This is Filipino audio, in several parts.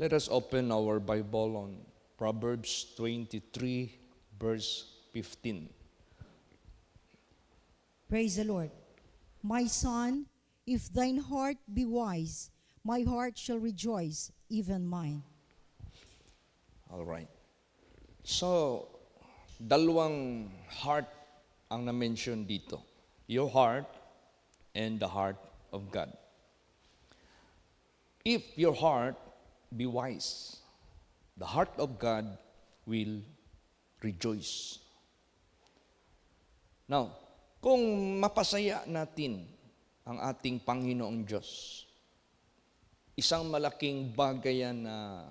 Let us open our Bible on Proverbs 23, verse 15. Praise the Lord. My son, if thine heart be wise, my heart shall rejoice, even mine. All right. So, dalawang heart ang na-mention dito. Your heart and the heart of God. If your heart be wise, the heart of God will rejoice. Now, kung mapasaya natin ang ating Panginoong Diyos, isang malaking bagay yan na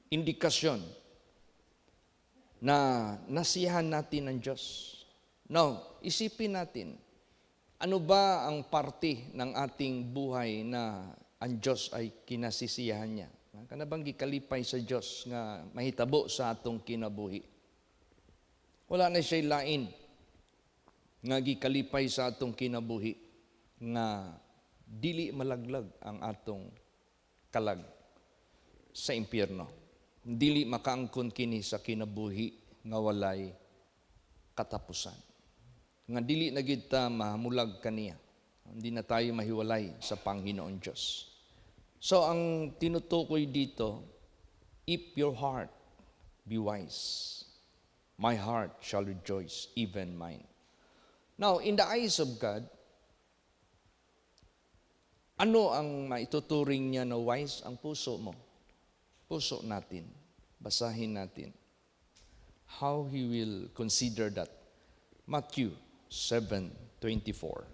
indikasyon na nasiyahan natin ng Diyos. Now, isipin natin, ano ba ang parte ng ating buhay na ang Diyos ay kinasisiyahan niya? Kanabang gikalipay sa Diyos nga mahitabo sa atong kinabuhi. Wala na siya lain nga gikalipay sa atong kinabuhi nga dili malaglag ang atong kalag sa impyerno. Dili makaangkon kini sa kinabuhi nga walay katapusan. Nga dili na gid ta mamulag kaniya. Hindi na tayo mahiwalay sa Panginoon Diyos. So ang tinutukoy dito, if your heart be wise, my heart shall rejoice, even mine. Now, in the eyes of God, ano ang maituturing niya na wise? Ang puso mo. Puso natin. Basahin natin. How He will consider that. Matthew 7:24.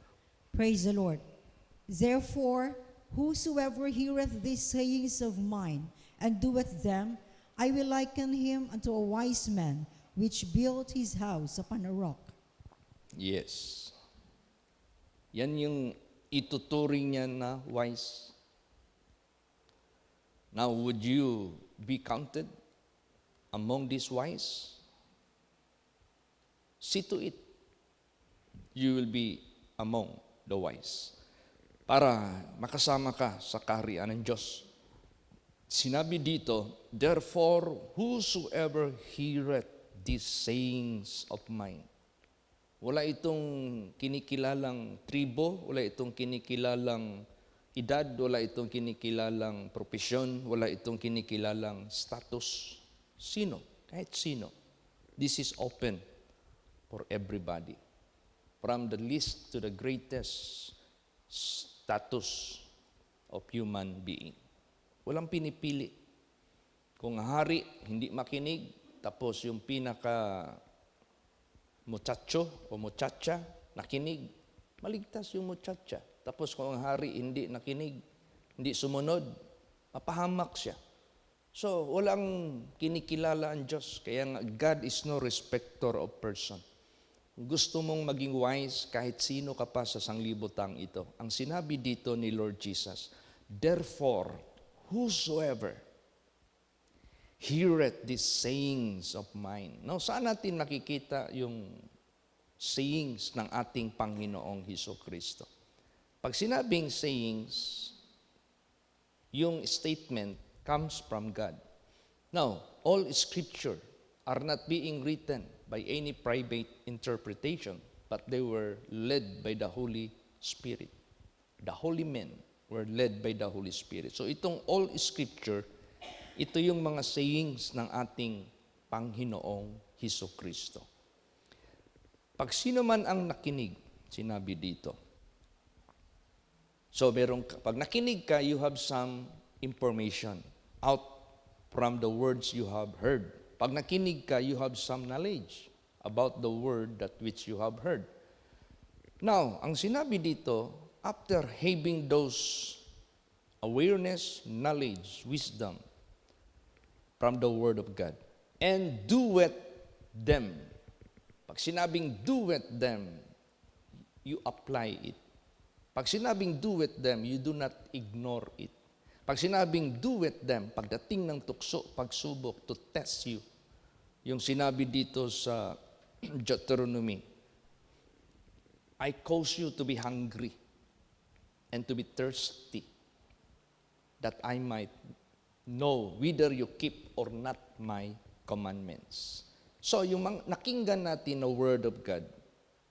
Praise the Lord. Therefore, whosoever heareth these sayings of mine, and doeth them, I will liken him unto a wise man, which built his house upon a rock. Yes. Yan yung ituturing niya na wise. Now, would you be counted among these wise? See to it. You will be among the wise. Para makasama ka sa kaharian ng Diyos. Sinabi dito, therefore, whosoever heareth these sayings of mine. Wala itong kinikilalang tribo, wala itong kinikilalang edad, wala itong kinikilalang propesyon, wala itong kinikilalang status. Sino? Kahit sino. This is open for everybody. From the least to the greatest status of human being. Walang pinipili. Kung hari, hindi makinig, tapos yung pinaka muchacho o muchacha, nakinig, maligtas yung muchacha. Tapos kung ang hari hindi nakinig, hindi sumunod, mapahamak siya. So, walang kinikilala ang Diyos. Kaya nga, God is no respecter of person. Gusto mong maging wise kahit sino ka pa sa sanglibutang ito. Ang sinabi dito ni Lord Jesus, therefore, whosoever heareth these sayings of mine. Now, saan natin makikita yung sayings ng ating Panginoong Hesukristo? Pag sinabing sayings, yung statement comes from God. Now, all Scripture are not being written by any private interpretation, but they were led by the Holy Spirit. The holy men were led by the Holy Spirit. So itong all Scripture, ito yung mga sayings ng ating Panginoong Hesukristo. Pag sino man ang nakinig, sinabi dito. So pag nakinig ka, you have some information out from the words you have heard. Pag nakinig ka, you have some knowledge about the word that which you have heard. Now, ang sinabi dito, after having those awareness, knowledge, wisdom from the Word of God, and doeth them. Pag sinabing doeth them, you apply it. Pag sinabing doeth them, you do not ignore it. Pag sinabing doeth them, pagdating ng tukso, pagsubok, to test you, yung sinabi dito sa Deuteronomy, I cause you to be hungry and to be thirsty, that I might know whether you keep or not my commandments. So yung nakinggan natin na Word of God,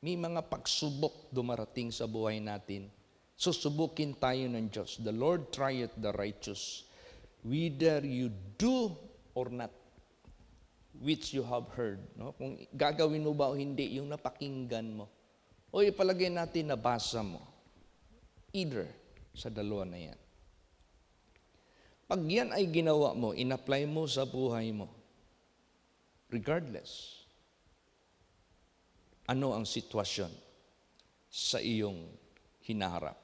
may mga pagsubok dumarating sa buhay natin. Susubukin tayo ng Diyos. The Lord trieth the righteous, whether you do or not, which you have heard. No? Kung gagawin mo ba o hindi, yung napakinggan mo. O ipalagay natin nabasa mo. Either sa dalawa na yan. Pag yan ay ginawa mo, in-apply mo sa buhay mo, regardless, ano ang sitwasyon sa iyong hinaharap.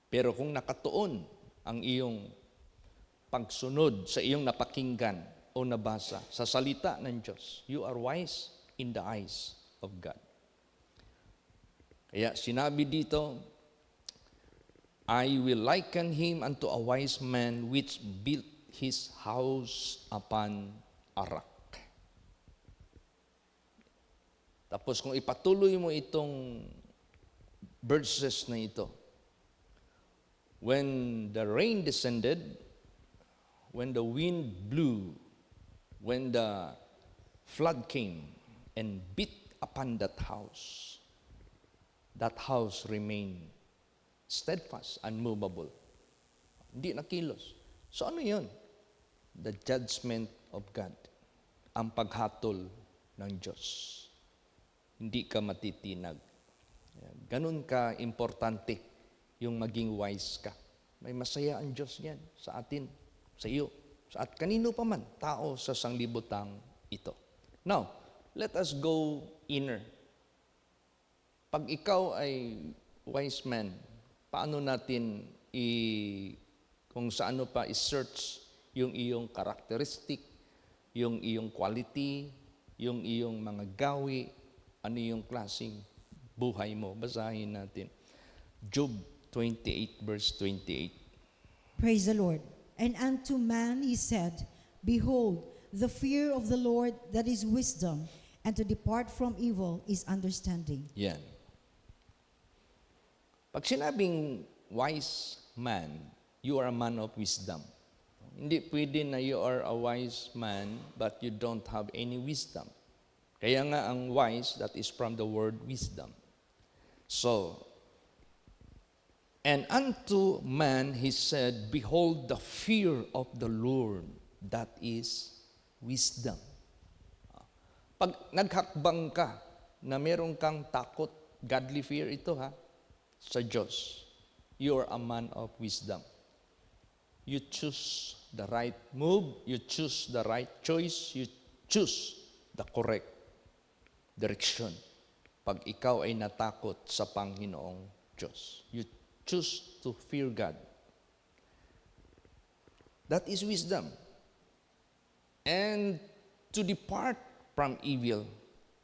Pero kung nakatuon ang iyong pagsunod sa iyong napakinggan o nabasa sa salita ng Diyos, you are wise in the eyes of God. Kaya sinabi dito, I will liken him unto a wise man which built his house upon a rock. Tapos kung ipatuloy mo itong verses na ito, when the rain descended, when the wind blew, when the flood came and beat upon that house remained steadfast, unmovable. Hindi nakilos. So ano yun? The judgment of God. Ang paghatol ng Diyos. Hindi ka matitinag. Ganun ka importante yung maging wise ka. May masaya ang Diyos yan sa atin, sa iyo, at kanino pa man, tao sa sanglibutang ito. Now, let us go inner. Pag ikaw ay wise man, paano natin kung sa ano pa i-search yung iyong characteristic, yung iyong quality, yung iyong mga gawi, ano yung klaseng buhay mo. Basahin natin. Job 28 verse 28. Praise the Lord. And unto man he said, Behold, the fear of the Lord that is wisdom, and to depart from evil is understanding. Yan. Pag sinabing wise man, you are a man of wisdom. Hindi pwede na you are a wise man but you don't have any wisdom. Kaya nga ang wise, that is from the word wisdom. So, and unto man he said, Behold the fear of the Lord, that is wisdom. Pag naghakbang ka na meron kang takot, godly fear ito sa Diyos, you are a man of wisdom. You choose the right move, you choose the right choice, you choose the correct direction. Pag ikaw ay natakot sa Panginoong Diyos, you choose to fear God. That is wisdom. And to depart from evil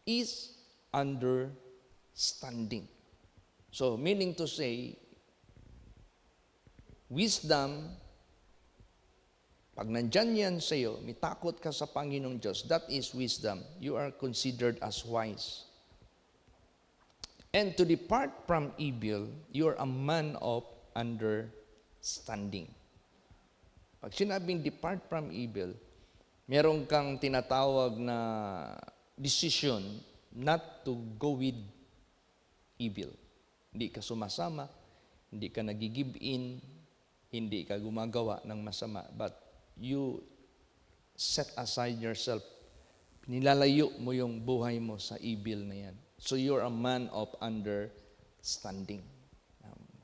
is understanding. So, meaning to say, wisdom, pag nandyan yan sa iyo, may takot ka sa Panginoong Diyos, that is wisdom. You are considered as wise. And to depart from evil, you are a man of understanding. Pag sinabing depart from evil, meron kang tinatawag na decision not to go with evil. Hindi ka sumasama, hindi ka nag-give in, hindi ka gumagawa ng masama, but you set aside yourself. Nilalayo mo yung buhay mo sa evil na yan. So you're a man of understanding.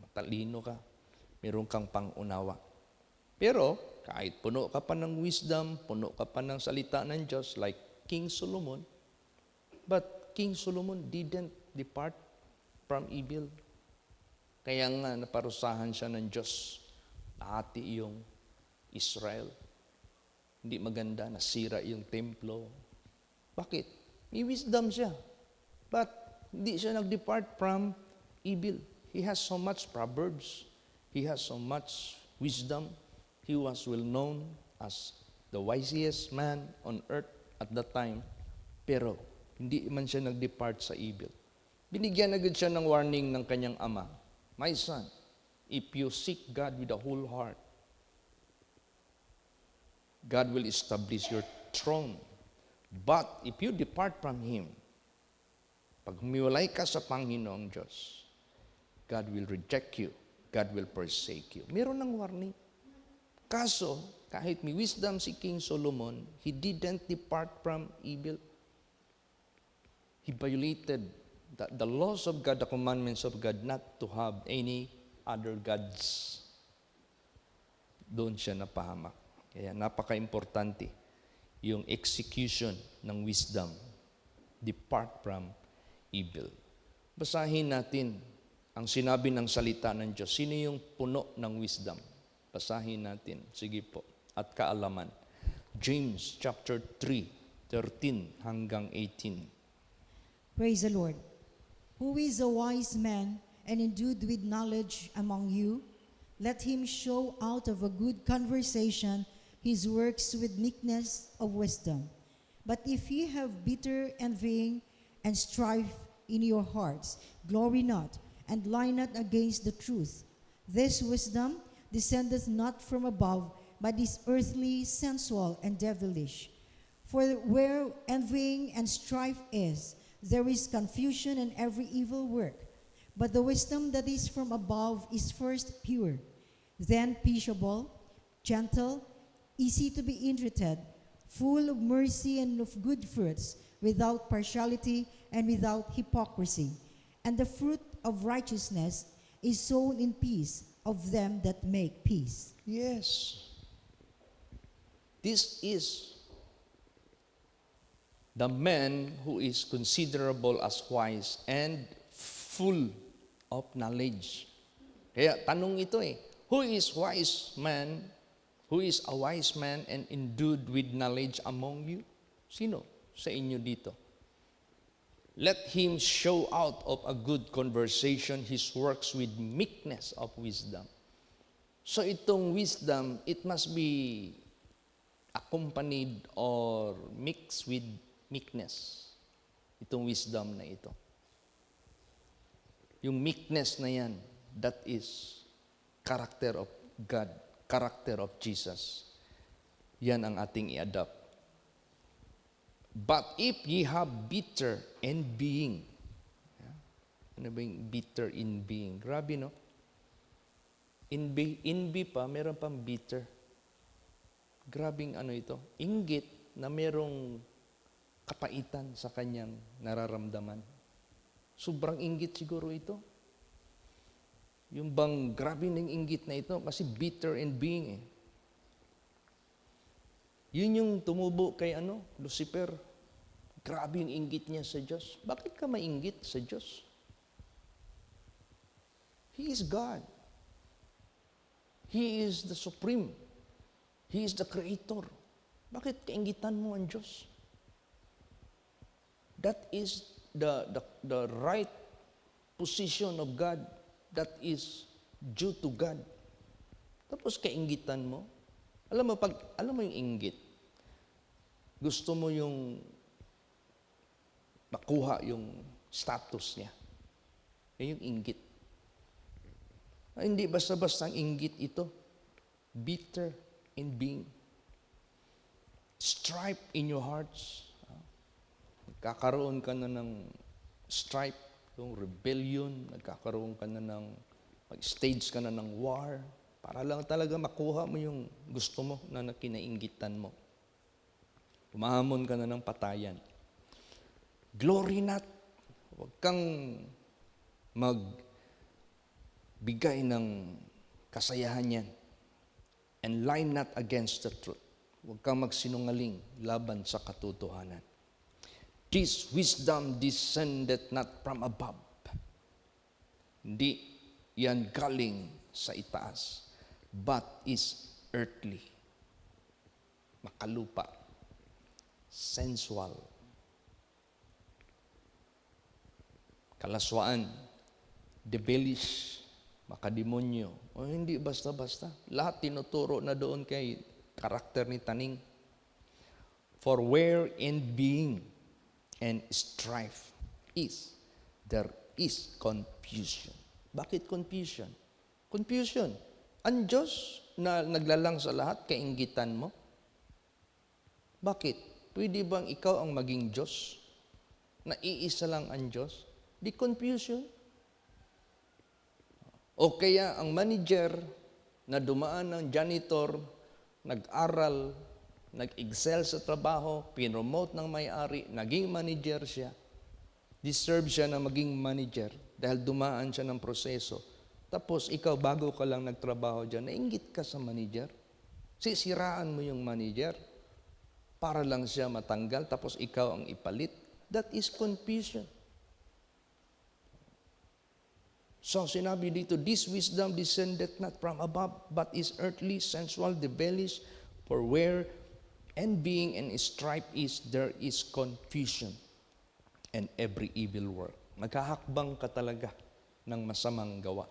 Matalino ka, meron kang pangunawa. Pero kahit puno ka pa ng wisdom, puno ka pa ng salita ng Diyos, like King Solomon, but King Solomon didn't depart from evil. Kaya nga naparusahan siya ng Diyos. Ati yung Israel. Hindi maganda, nasira yung templo. Bakit? May wisdom siya. But hindi siya nag-depart from evil. He has so much proverbs. He has so much wisdom. He was well known as the wisest man on earth at that time. Pero hindi man siya nag-depart sa evil. Binigyan agad siya ng warning ng kanyang ama, My son, if you seek God with the whole heart, God will establish your throne. But if you depart from Him, pag humiwalay ka sa Panginoong Diyos, God will reject you. God will forsake you. Meron ng warning. Kaso, kahit may wisdom si King Solomon, he didn't depart from evil. He violated the laws of God, the commandments of God, not to have any other gods. Doon siya napahamak. Kaya napaka-importante yung execution ng wisdom. Depart from evil. Basahin natin ang sinabi ng salita ng Diyos. Sino yung puno ng wisdom? Basahin natin. Sige po. At kaalaman. James chapter 3, 13 hanggang 18. Praise the Lord. Who is a wise man and endued with knowledge among you? Let him show out of a good conversation his works with meekness of wisdom. But if ye have bitter envying and strife in your hearts, glory not, and lie not against the truth. This wisdom descendeth not from above, but is earthly, sensual, and devilish. For where envying and strife is, there is confusion and every evil work. But the wisdom that is from above is first pure, then peaceable, gentle, easy to be entreated, full of mercy and of good fruits, without partiality and without hypocrisy. And the fruit of righteousness is sown in peace of them that make peace. Yes. This is the man who is considerable as wise and full of knowledge. Kaya tanong ito who is wise man? Who is a wise man and endued with knowledge among you? Sino sa inyo dito? Let him show out of a good conversation his works with meekness of wisdom. So itong wisdom, it must be accompanied or mixed with meekness. Itong wisdom na ito. Yung meekness na yan, that is character of God, character of Jesus. Yan ang ating i-adopt. But if ye have bitter envying, ano ba yung bitter envying? Grabe, no? Envy pa, meron pang bitter. Grabing ano ito? Inggit na merong kapaitan sa kanyang nararamdaman. Sobrang inggit siguro ito. Yung bang grabe ng inggit na ito kasi bitter envying Yun yung tumubo kay Lucifer. Grabe yung inggit niya sa Diyos. Bakit ka mainggit sa Diyos? He is God. He is the supreme. He is the creator. Bakit kainggitan mo ang Diyos? That is the right position of God that is due to God. Tapos kainggitan mo. Alam mo yung inggit. Gusto mo yung makuha yung status niya. Yan yung inggit. Hindi basta-basta ang inggit ito. Bitter envying. Strife in your hearts. Nagkakaroon ka na ng strife, yung rebellion, nagkakaroon ka na ng, mag-stage ka na ng war, para lang talaga makuha mo yung gusto mo na kinainggitan mo. Umahamon ka na ng patayan. Glory not. Huwag kang magbigay ng kasayahan yan. And lie not against the truth. Huwag kang magsinungaling laban sa katotohanan. This wisdom descended not from above. Hindi yan galing sa itaas, but is earthly, makalupa, sensual, kalaswaan, devilish, makademonyo. O hindi basta-basta. Lahat tinuturo na doon kay karakter ni Taning. For where envying and strife is, there is confusion. Bakit confusion? Confusion. Ang Diyos na naglalang sa lahat, kainggitan mo. Bakit? Pwede bang ikaw ang maging Diyos? Na iisa lang ang Diyos? Di confusion. O kaya ang manager na dumaan ng janitor, nag-aral, nag-excel sa trabaho, pinromote ng may-ari, naging manager siya. Deserve siya na maging manager dahil dumaan siya ng proseso. Tapos ikaw, bago ka lang nagtrabaho dyan, nainggit ka sa manager. Sisiraan mo yung manager para lang siya matanggal, tapos ikaw ang ipalit. That is confusion. So sinabi dito, this wisdom descended not from above, but is earthly, sensual, devilish, for where envying and strife is, there is confusion and every evil work. Magkahakbang ka talaga ng masamang gawa.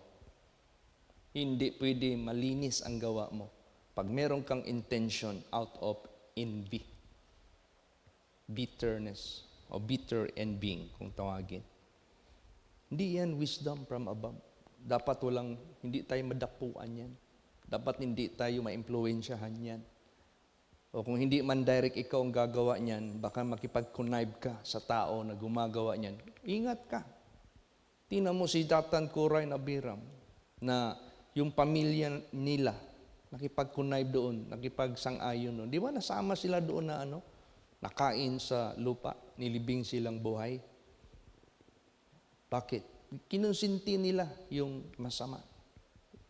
Hindi pwede malinis ang gawa mo pag meron kang intention out of envy, bitterness, o bitter envying kung tawagin. Hindi yan wisdom from above. Dapat hindi tayo madapuan yan. Dapat hindi tayo ma-impluensyahan yan. O kung hindi man direct ikaw ang gagawa niyan, baka makipag-connive ka sa tao na gumagawa niyan. Ingat ka. Tingnan mo si Datan, Kuray, na Abiram, na yung pamilya nila, nakipag-connive doon, nakipag-sang-ayon doon. Di ba nasama sila doon na nakain sa lupa, nilibing silang buhay? Bakit? Kinonsinti nila yung masama.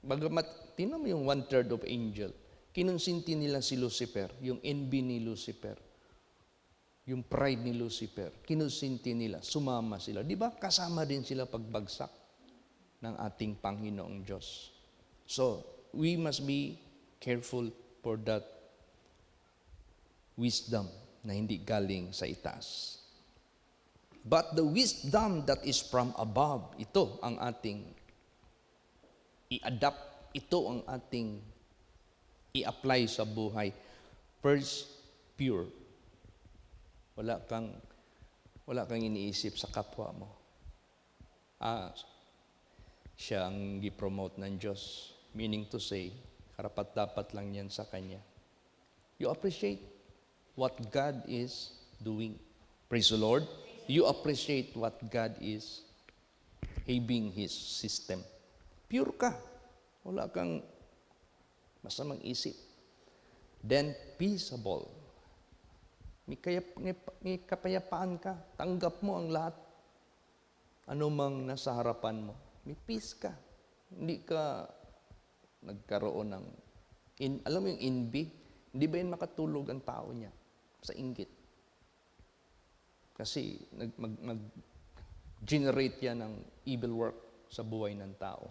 Bagamat, tingnan mo yung 1/3 of angel. Kinonsinti nila si Lucifer, yung envy ni Lucifer, yung pride ni Lucifer. Kinonsinti nila, sumama sila. Di ba kasama din sila pagbagsak ng ating Panginoong Diyos? So, we must be careful for that wisdom na hindi galing sa itaas. But the wisdom that is from above, ito ang ating i-adapt, ito ang ating i-apply sa buhay. First, pure. Wala kang iniisip sa kapwa mo. Siya ang gi-promote ng Diyos. Meaning to say, karapat-dapat lang yan sa Kanya. You appreciate what God is doing. Praise the Lord. You appreciate what God is having His system. Pure ka. Wala kang masamang isip. Then, peaceable. May kapayapaan ka. Tanggap mo ang lahat. Ano mang nasa harapan mo. May peace ka. Hindi ka nagkaroon ng, alam mo yung envy? Hindi ba yun makatulog ang tao niya sa inggit? Kasi mag-generate yan ng evil work sa buhay ng tao.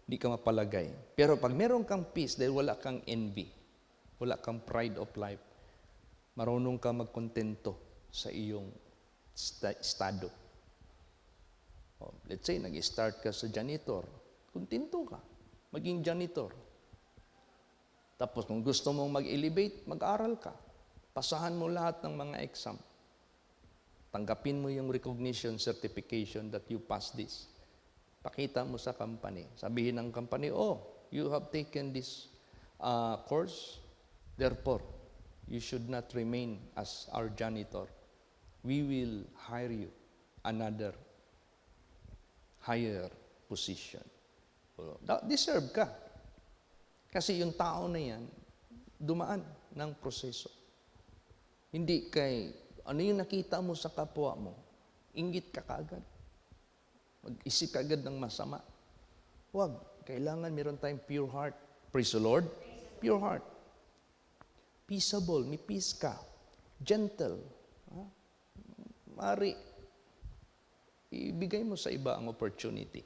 Hindi ka mapalagay. Pero pag meron kang peace, dahil wala kang envy, wala kang pride of life, marunong ka magkontento sa iyong estado. Let's say, nag-start ka sa janitor, kontento ka, maging janitor. Tapos kung gusto mong mag-elevate, mag-aral ka. Pasahan mo lahat ng mga exam. Tanggapin mo yung recognition certification that you pass this. Pakita mo sa company. Sabihin ng company, you have taken this course, therefore, you should not remain as our janitor. We will hire you another higher position. Deserve ka. Kasi yung tao na yan, dumaan ng proseso. Hindi ano yung nakita mo sa kapwa mo, inggit ka kaagad. Mag-isip ka agad ng masama. Huwag. Kailangan meron tayong pure heart. Praise the Lord. Pure heart. Peaceable. May peace ka. Gentle. Mari, ibigay mo sa iba ang opportunity.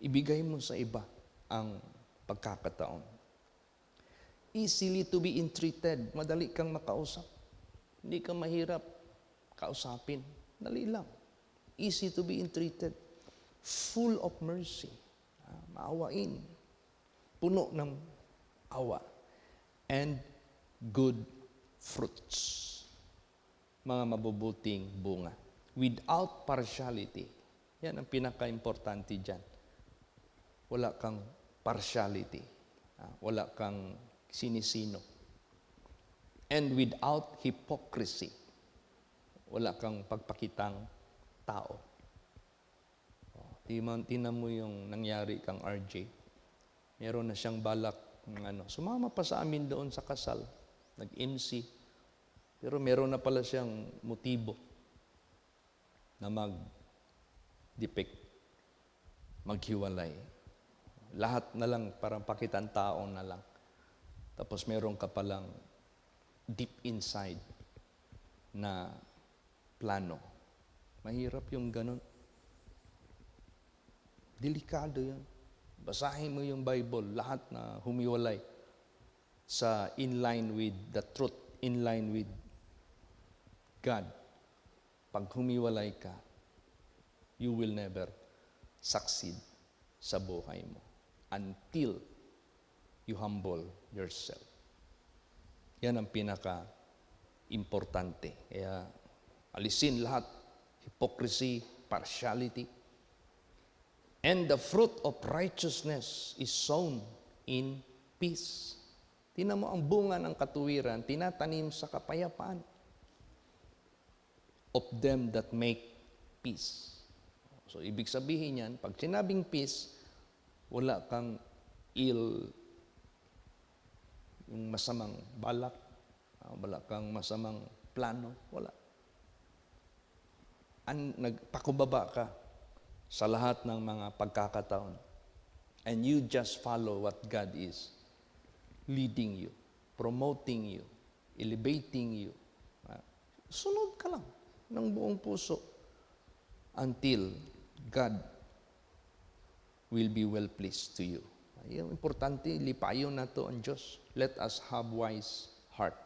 Ibigay mo sa iba ang pagkakataon. Easily to be entreated. Madali kang makausap. Hindi ka mahirap kausapin. Dali lang. Easy to be entreated. Full of mercy. Maawain. Puno ng awa. And good fruits. Mga mabubuting bunga. Without partiality. Yan ang pinaka-importante dyan. Wala kang partiality. Wala kang sinisino. and without hypocrisy. Wala kang pagpakitang tao. Tinan mo yung nangyari kang RJ. Meron na siyang balak ng sumama pa sa amin doon sa kasal. Nag-MC. Pero meron na pala siyang motibo na mag-depict, maghiwalay. Lahat na lang parang pakitang tao na lang. Tapos meron ka palang deep inside na plano. Mahirap yung ganun. Delikado yun. Basahin mo yung Bible, lahat na humiwalay sa in line with the truth, in line with God. Pag humiwalay ka, you will never succeed sa buhay mo until you humble yourself. Yan ang pinaka-importante. Kaya alisin lahat, hypocrisy, partiality. And the fruit of righteousness is sown in peace. Tingnan mo ang bunga ng katuwiran, tinatanim sa kapayapaan of them that make peace. So, ibig sabihin yan, pag sinabing peace, wala kang yung masamang balak, wala kang masamang plano, wala. Nagpakubaba ka sa lahat ng mga pagkakataon. And you just follow what God is leading you, promoting you, elevating you. Sunod ka lang ng buong puso until God will be well pleased to you. Yung importante, lipayon na to ang Diyos. Let us have wise heart.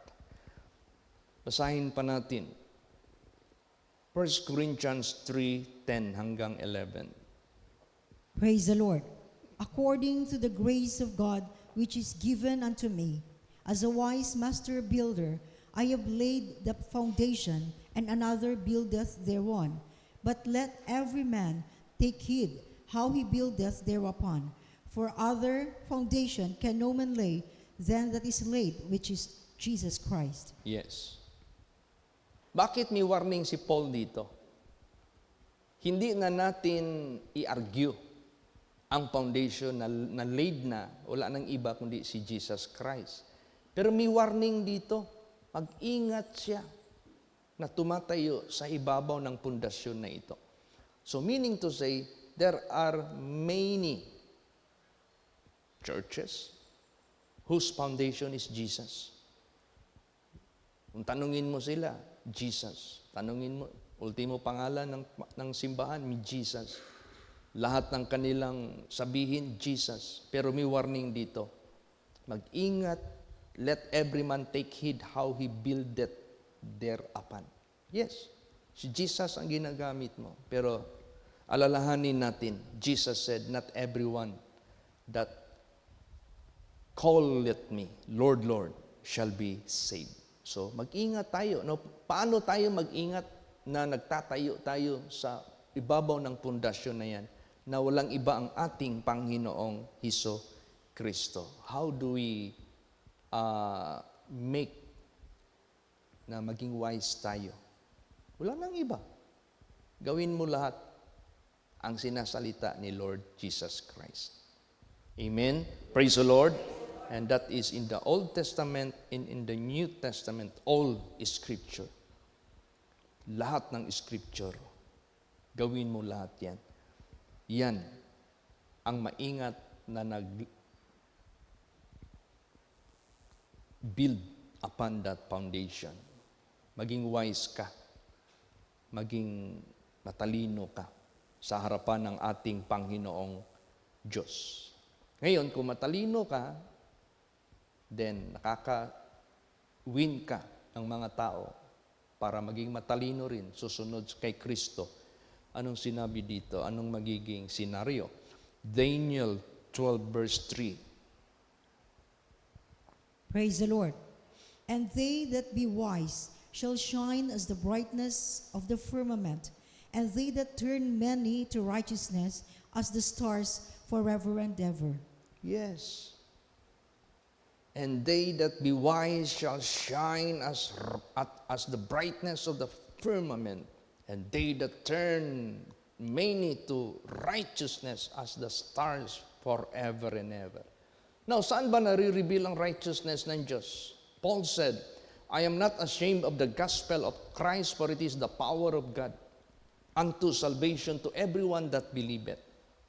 Basahin pa natin 1 Corinthians 3:10 hanggang 11. Praise the Lord. According to the grace of God which is given unto me, as a wise master builder, I have laid the foundation, and another buildeth thereon. But let every man take heed how he buildeth thereupon. For other foundation can no man lay than that is laid, which is Jesus Christ. Yes. Bakit may warning si Paul dito? Hindi na natin i-argue ang foundation na laid na, wala nang iba kundi si Jesus Christ. Pero may warning dito, mag-ingat siya na tumatayo sa ibabaw ng pundasyon na ito. So meaning to say, there are many churches whose foundation is Jesus. Kung tanungin mo sila, Jesus. Tanungin mo, ultimo pangalan ng simbahan, Jesus. Lahat ng kanilang sabihin, Jesus. Pero may warning dito. Mag-ingat, let every man take heed how he buildeth thereupon. Yes, si Jesus ang ginagamit mo. Pero alalahanin natin, Jesus said, not everyone that calleth me, Lord, Lord, shall be saved. So, mag-ingat tayo. No? Paano tayo mag-ingat na nagtatayo tayo sa ibabaw ng pundasyon na yan na walang iba ang ating Panginoong Hesus Kristo? How do we make na maging wise tayo? Wala nang iba. Gawin mo lahat ang sinasalita ni Lord Jesus Christ. Amen? Praise the Lord. And that is in the Old Testament and in the New Testament, all is Scripture. Lahat ng Scripture. Gawin mo lahat yan. Yan ang maingat na nag-build upon that foundation. Maging wise ka. Maging matalino ka sa harapan ng ating Panginoong Diyos. Ngayon, kung matalino ka, then nakaka-win ka ng mga tao para maging matalino rin, susunod kay Kristo. Anong sinabi dito? Anong magiging senaryo? Daniel 12 verse 3. Praise the Lord. And they that be wise shall shine as the brightness of the firmament, and they that turn many to righteousness as the stars forever and ever. Yes. And they that be wise shall shine as the brightness of the firmament, and they that turn many to righteousness as the stars forever and ever. Now, saan ba nare-reveal ang righteousness ng Diyos? Paul said, I am not ashamed of the gospel of Christ, for it is the power of God unto salvation to everyone that believeth,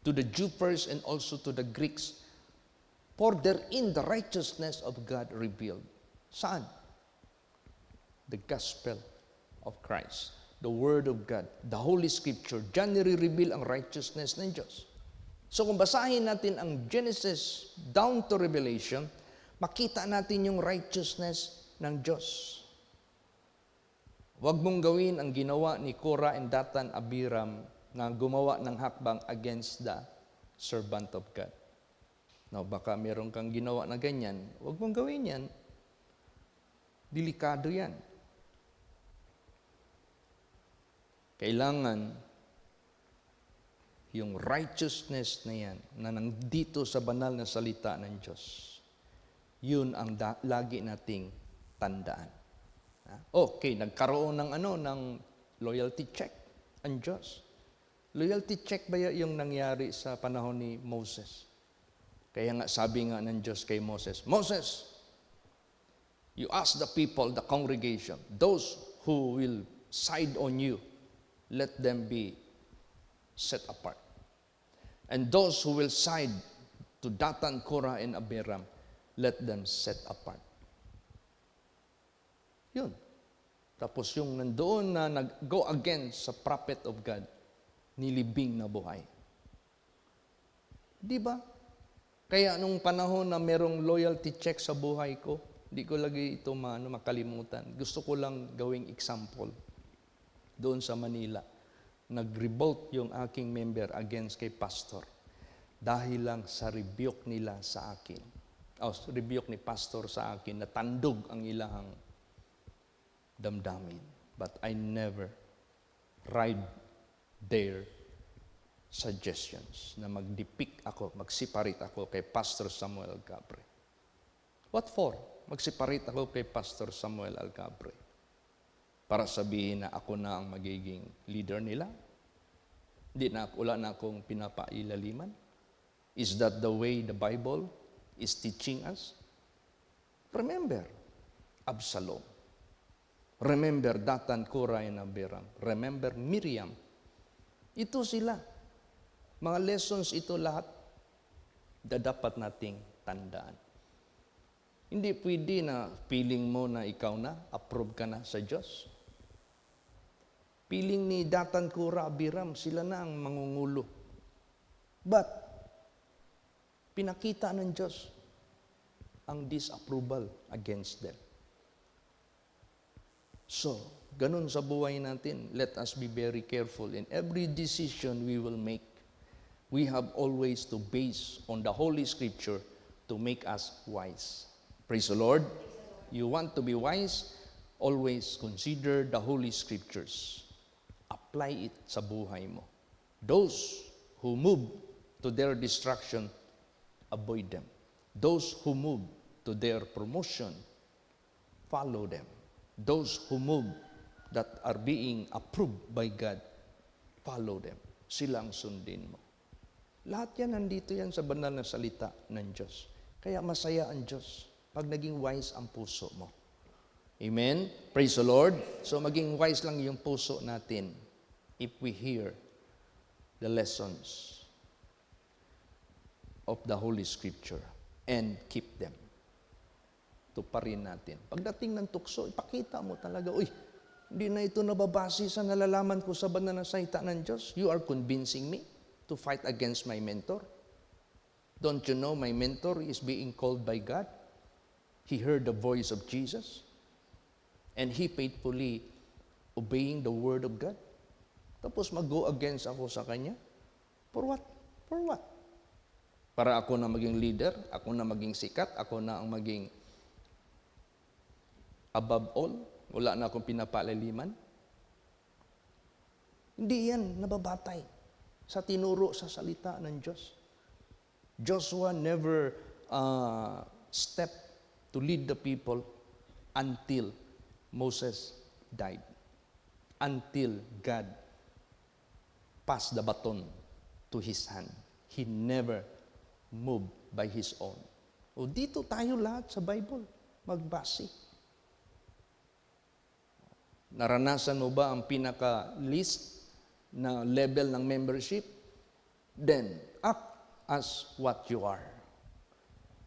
to the Jew first and also to the Greeks. For therein the righteousness of God revealed. Saan? The gospel of Christ. The Word of God. The Holy Scripture. Diyan nire-reveal ang righteousness ng Diyos. So kung basahin natin ang Genesis down to Revelation, makita natin yung righteousness ng Diyos. Huwag mong gawin ang ginawa ni Korah and Datan Abiram na gumawa ng hakbang against the servant of God. Now, baka meron kang ginawa na ganyan, huwag mong gawin yan. Delikado yan. Kailangan yung righteousness na yan, na nandito sa banal na salita ng Diyos, yun ang lagi nating tandaan. Okay, nagkaroon ng loyalty check ang Diyos. Loyalty check ba yung nangyari sa panahon ni Moses? Kaya nga sabi nga ng Diyos kay Moses, Moses, you ask the people, the congregation, those who will side on you, let them be set apart. And those who will side to Datan, Korah, and Abiram, let them set apart. Yun. Tapos yung nandoon na nag-go against sa prophet of God, nilibing na buhay. Di ba? Kaya nung panahon na merong loyalty check sa buhay ko, di ko lagi ito makalimutan. Gusto ko lang gawing example. Doon sa Manila, nag-revolt yung aking member against kay pastor dahil lang sa rebuke nila sa akin. Rebuke ni pastor sa akin, natandog ang ilahang damdamin. But I never ride their suggestions na mag-depict ako, mag-separate ako kay Pastor Samuel Alcabre. What for? Mag-separate ako kay Pastor Samuel Alcabre. Para sabihin na ako na ang magiging leader nila? Wala na akong pinapailaliman? Is that the way the Bible is teaching us? Remember, Absalom. Remember, Datan, Korah, and Abiram. Remember, Miriam. Ito sila. Mga lessons ito lahat na dapat nating tandaan. Hindi pwede na feeling mo na ikaw na, approve ka na sa Diyos. Feeling ni Datan, Korah, Abiram, sila na ang mangungulo. But, pinakita ng Diyos ang disapproval against them. So, ganun sa buhay natin, let us be very careful in every decision we will make. We have always to base on the Holy Scripture to make us wise. Praise the Lord. You want to be wise? Always consider the Holy Scriptures. Apply it sa buhay mo. Those who move to their destruction, avoid them. Those who move to their promotion, follow them. Those who move that are being approved by God, follow them. Silang sundin mo. Lahat yan, nandito yan sa banal na salita ng Diyos. Kaya masaya ang Diyos pag naging wise ang puso mo. Amen? Praise the Lord. So maging wise lang yung puso natin if we hear the lessons of the Holy Scripture and keep them. Tuparin natin. Pagdating ng tukso, ipakita mo talaga, hindi na ito nababase sa nalalaman ko sa banal na salita ng Diyos. You are convincing me to fight against my mentor. Don't you know my mentor is being called by God? He heard the voice of Jesus. And he faithfully obeying the word of God. Tapos mag-go against ako sa kanya? For what? For what? Para ako na maging leader, ako na maging sikat, ako na ang maging above all, wala na akong pinapalaliman? Hindi yan nababatay sa tinuro sa salita ng Diyos. Joshua never stepped to lead the people until Moses died. Until God passed the baton to his hand. He never moved by his own. O dito tayo lahat sa Bible magbase. Naranasan mo ba ang pinaka-least na level ng membership? Then, act as what you are.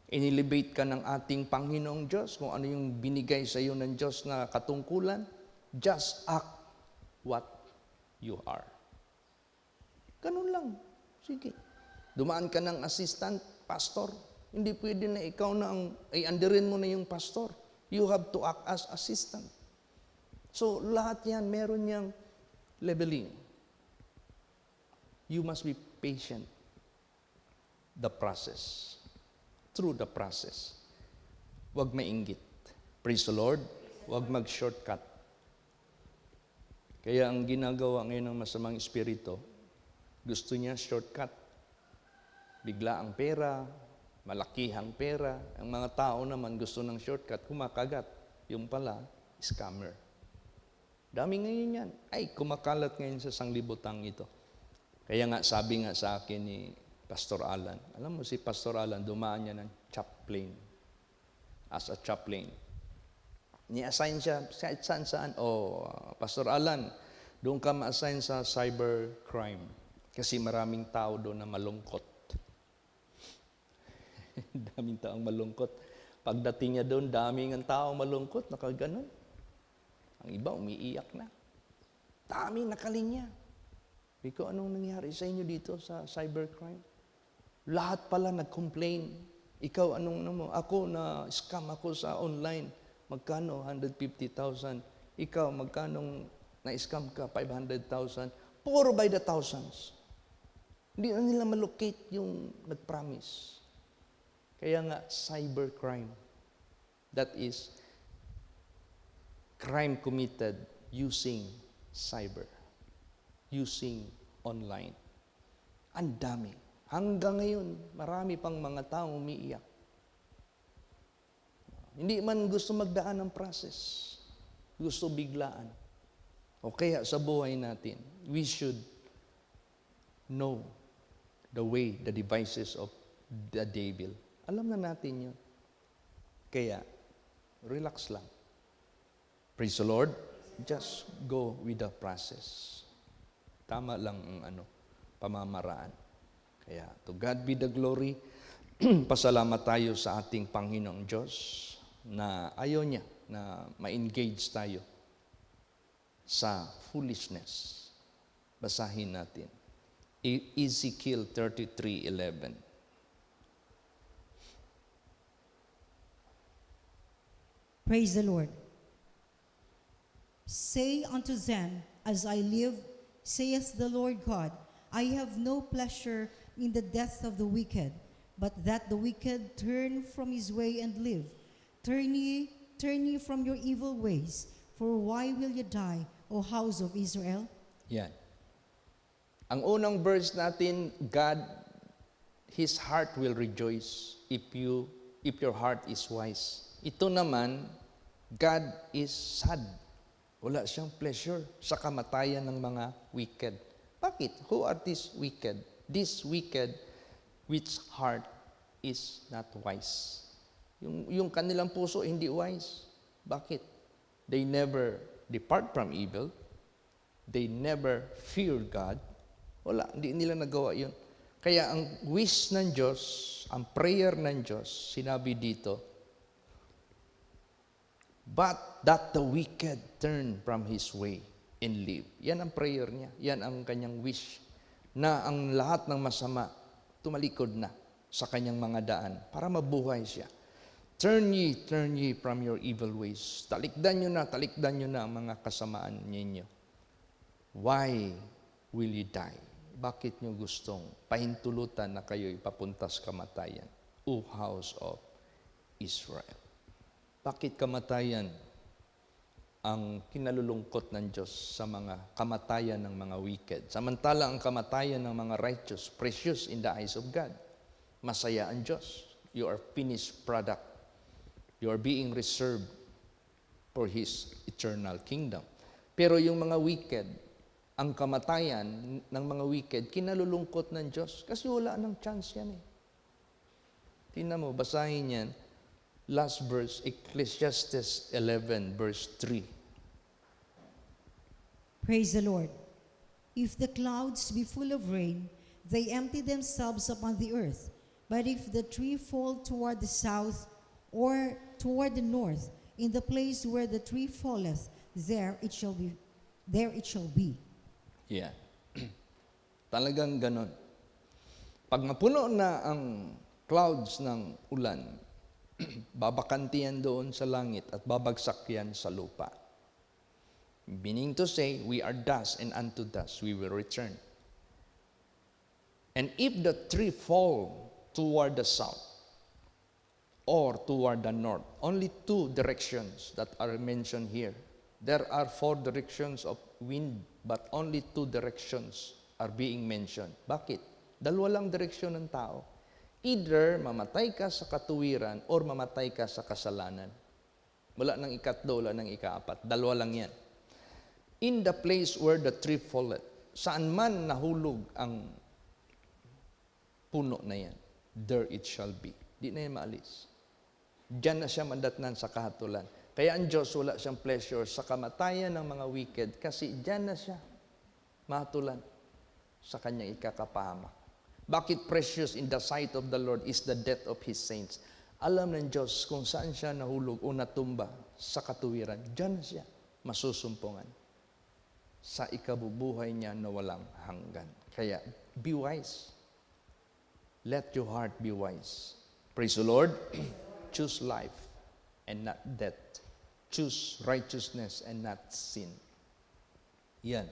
Inelevate ka ng ating Panginoong Diyos, kung ano yung binigay sa iyo ng Diyos na katungkulan, just act what you are. Ganun lang. Sige. Dumaan ka ng assistant pastor. Hindi pwede na ikaw na underin mo na yung pastor. You have to act as assistant. So, lahat yan, meron niyang leveling. You must be patient. The process. Through the process. Huwag mainggit. Praise the Lord. Huwag mag-shortcut. Kaya ang ginagawa ngayon ng masamang espiritu, gusto niya shortcut. Bigla ang pera, malakihang pera. Ang mga tao naman gusto ng shortcut, kumakagat. Yung pala, scammer. Dami ngayon yan. Ay, kumakalat ngayon sa sanglibutang ito. Kaya nga, sabi nga sa akin ni Pastor Alan, alam mo si Pastor Alan, dumaan niya ng chaplain. As a chaplain. Ni-assign siya, saan? Pastor Alan, doon ka ma-assign sa cybercrime. Kasi maraming tao doon na malungkot. Daming taong malungkot. Pagdating niya doon, daming ang tao malungkot, nakaganon. Ang iba, umiiyak na. Daming nakalinya. Ikaw, anong nangyari sa inyo dito sa cybercrime? Lahat pala nag-complain. Ikaw, ako na-scam ako sa online. Magkano? 150,000. Ikaw, magkano na-scam ka? 500,000. Puro by the thousands. Hindi na nila malocate yung nag-promise. Kaya nga, cybercrime. That is crime committed using cyber. Using online. Ang dami. Hanggang ngayon, marami pang mga taong umiiyak. Hindi man gusto magdaan ng process. Gusto biglaan. O kaya sa buhay natin, we should know the way, the devices of the devil. Alam na natin yun. Kaya, relax lang. Praise the Lord. Just go with the process. Tama lang ang pamamaraan. Kaya, to God be the glory. Pasalamat tayo sa ating Panginoong Diyos na ayaw niya na ma-engage tayo sa foolishness. Basahin natin. Ezekiel 33:11. Praise the Lord. Say unto them, as I live, saith the Lord God, I have no pleasure in the death of the wicked, but that the wicked turn from his way and live. Turn ye from your evil ways, for why will you die, O house of Israel? Yan. Ang unang verse natin, God, His heart will rejoice if your heart is wise. Ito naman, God is sad. Wala siyang pleasure sa kamatayan ng mga wicked. Bakit? Who are these wicked? This wicked which heart is not wise. Yung kanilang puso hindi wise. Bakit? They never depart from evil. They never fear God. Wala, hindi nila nagawa yun. Kaya ang wish ng Diyos, ang prayer ng Diyos, sinabi dito, but that the wicked turn from his way and live. Yan ang prayer niya. Yan ang kanyang wish. Na ang lahat ng masama, tumalikod na sa kanyang mga daan para mabuhay siya. Turn ye from your evil ways. Talikdan nyo na ang mga kasamaan ninyo. Why will you die? Bakit nyo gustong pahintulutan na kayo ipapunta sa kamatayan? O house of Israel. Bakit kamatayan ang kinalulungkot ng Diyos sa mga kamatayan ng mga wicked? Samantala ang kamatayan ng mga righteous, precious in the eyes of God. Masaya ang Diyos. You are finished product. You are being reserved for His eternal kingdom. Pero yung mga wicked, ang kamatayan ng mga wicked, kinalulungkot ng Diyos. Kasi wala nang chance yan eh. Tingnan mo, basahin yan. Last verse, Ecclesiastes 11, verse 3. Praise the Lord. If the clouds be full of rain, they empty themselves upon the earth. But if the tree fall toward the south or toward the north, in the place where the tree falleth, there it shall be. There it shall be. Yeah. Talagang ganon. Pag mapuno na ang clouds ng ulan, babakantiyan doon sa langit at babagsak yan sa lupa. Meaning to say, we are dust and unto dust we will return. And if the tree fall toward the south or toward the north, only two directions that are mentioned here. There are 4 directions of wind, but only 2 directions are being mentioned. Bakit? Dalawa lang direksyon ng tao. Either mamatay ka sa katuwiran or mamatay ka sa kasalanan. Wala nang ikatlo, wala nang ikaapat. Dalawa lang yan. In the place where the tree falleth, saan man nahulog ang puno na yan, there it shall be. Di na yan maalis. Diyan na siya mandatnan sa kahatulan. Kaya ang Diyos wala siyang pleasure sa kamatayan ng mga wicked kasi diyan na siya mahatulan sa kanyang ikakapahamak. Bakit precious in the sight of the Lord is the death of His saints? Alam ng Diyos kung saan siya nahulog o natumba sa katuwiran. Diyan na siya masusumpungan sa ikabubuhay niya na walang hanggan. Kaya be wise. Let your heart be wise. Praise the Lord. Choose life and not death. Choose righteousness and not sin. Yan.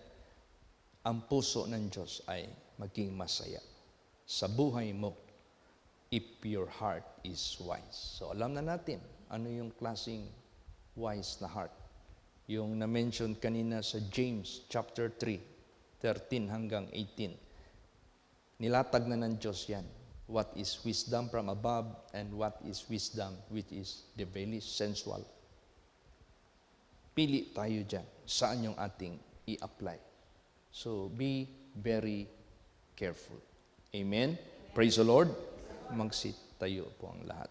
Ang puso ng Diyos ay maging masaya sa buhay mo if your heart is wise. So alam na natin ano yung klaseng wise na heart. Yung na-mention kanina sa James chapter 3, 13 hanggang 18. Nilatag na ng Diyos yan. What is wisdom from above and what is wisdom which is devilish, sensual. Pili tayo dyan saan yung ating i-apply. So be very careful. Amen? Praise the Lord. Mag-sit tayo po ang lahat.